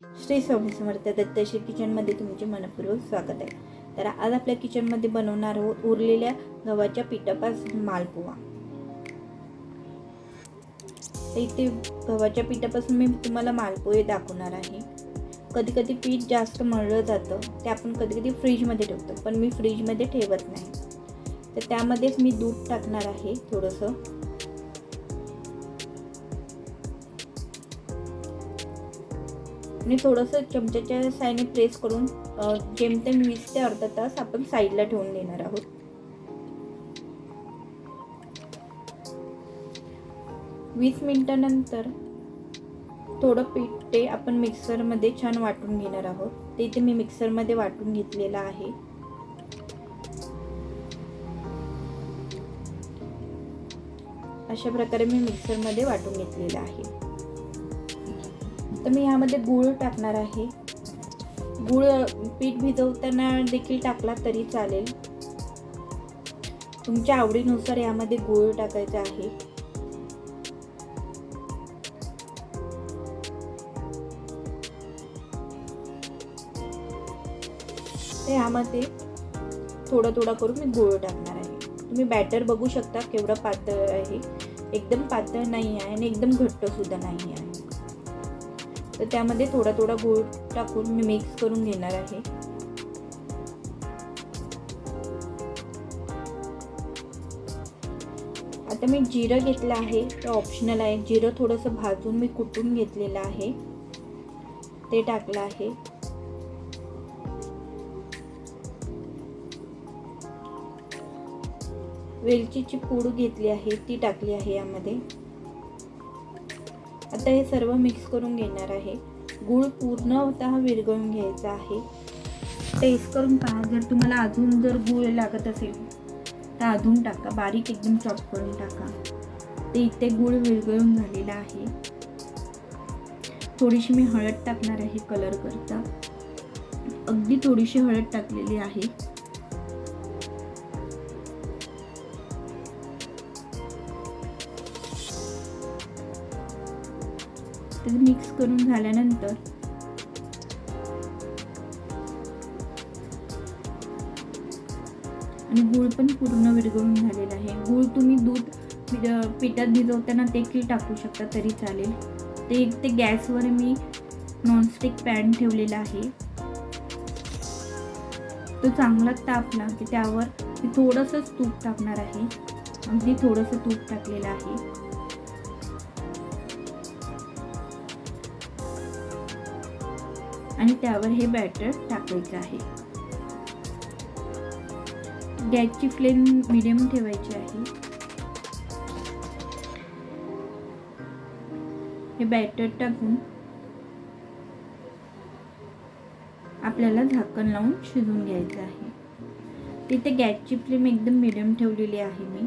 श्री स्वामी समर्थ दत्तश्री किचनमध्ये तुमचे मनपूर्वक स्वागत आहे। तर आज आपल्या किचनमध्ये बनवणार आहोत उरलेल्या गव्हाच्या पिठापासून मालपुवा। तर इथे गव्हाच्या पिठापासून मी तुम्हाला मालपुवे दाखवणार आहे। कधी कधी पीठ जास्त मळलं जातं, ते आपण कधी कधी फ्रीजमध्ये ठेवतो, पण मी फ्रीजमध्ये ठेवत नाही। तर त्यामध्येच मी दूध टाकणार आहे थोडंसं, आणि थोडंसं चमच्याच्या साहाय्याने प्रेस करून जेमतेम 20 ते अर्धा तास आपण साईडला ठेवून देणार आहोत। वीस मिनिटांनंतर थोडं पीठ ते आपण मिक्सरमध्ये छान वाटून घेणार आहोत। ते इथे मी मिक्सरमध्ये वाटून घेतलेलं आहे। अशा प्रकारे मी मिक्सरमध्ये वाटून घेतलेलं आहे। तर मी यामध्ये गूळ टाकणार आहे। गूळ पीठ भिजवताना देखील टाकला तरी चालेल, तुमच्या आवडीनुसार यामध्ये गूळ टाकायचा आहे। तर यामध्ये थोडा थोडा करून मी गूळ टाकणार आहे। तुम्ही बॅटर बघू शकता केवढं पातळ आहे, एकदम पातळ नाही आहे आणि एकदम घट्ट सुद्धा नाही आहे। तर त्यामध्ये थोडा थोडा गूळ टाकून मी मिक्स करून घेणार आहे। आता मी जिरं घेतलं आहे, ते ऑप्शनल आहे। जिरं थोडंसं भाजून मी कुटून घेतलेलं आहे, ते टाकलं आहे। वेलचीची पूड घेतली आहे, ती टाकली आहे यामध्ये। आता हे सर्व मिक्स करून घेणार आहे। गूळ पूर्णतः विरघळून घ्यायचा आहे। टेस्ट करून पहा, जर तुम्हाला अजून जर गूळ लागत असेल तर अजून टाका, बारीक एकदम चॉप करून टाका। ते इथे गूळ विरघळून झालेला आहे। थोडीशी मी हळद टाकणार आहे कलर करता, अगदी थोडीशी हळद टाकलेली आहे। ते मिक्स करून झाल्यानंतर आणि गूळ पण पूर्ण विरघळून झालेला आहे। गूळ तुम्ही दूध पिठात भिजवताना देखील टाकू शकता तरी चालेल। ते गॅसवर मी नॉनस्टिक पॅन ठेवलेला आहे, तो चांगला तापला की त्यावर मी थोडंसं तूप टाकणार आहे, अगदी थोडंसं तूप टाकलेलं आहे। आणि त्यावर हे बॅटर टाकायचं आहे। गॅसची फ्लेम मीडियम ठेवायची आहे। हे बॅटर टाकून आपल्याला झाकण लावून शिजवून घ्यायचं आहे। तिथे गॅसची फ्लेम एकदम मीडियम ठेवलेली आहे मी।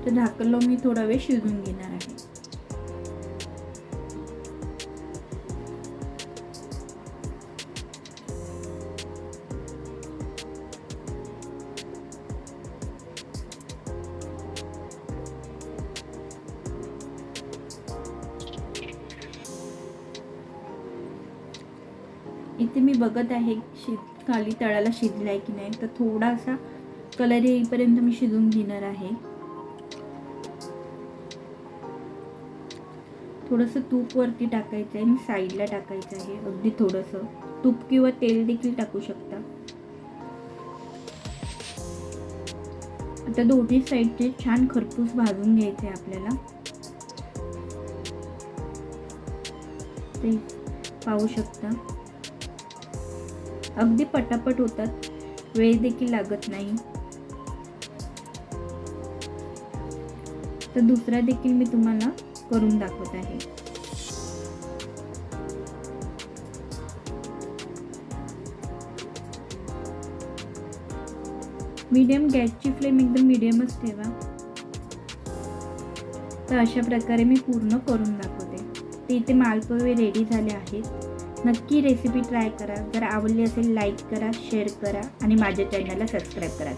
तर झाकण लावून मी थोडा वेळ शिजवून घेणार आहे। इथे मी बघत आहे खाली तळाला शिजलाय की नाही, तर थोडासा कलर येईपर्यंत मी शिजवून घेणार आहे। थोडंसं तूप वरती टाकायचं आहे आणि साईडला टाकायचं आहे, अगदी थोडंसं तूप किंवा तेल देखील टाकू शकता। आता दोन्ही साईडचे छान खरपूस भाजून घ्यायचे आहे आपल्याला। ते पाहू शकता अगदी पटापट होतात, वेळ देखील लागत नाही। तर दुसरा देखील मी तुम्हाला करून दाखवत आहे। मीडियम गॅसची फ्लेम एकदम मीडियमच ठेवा। तर अशा प्रकारे मी पूर्ण करून दाखवते। ते इथे मालपुवे रेडी झाले आहेत। नक्की रेसिपी ट्राय करा। जर आवडली असेल लाईक करा, शेअर करा आणि माझ्या चॅनलला सबस्क्राईब करा।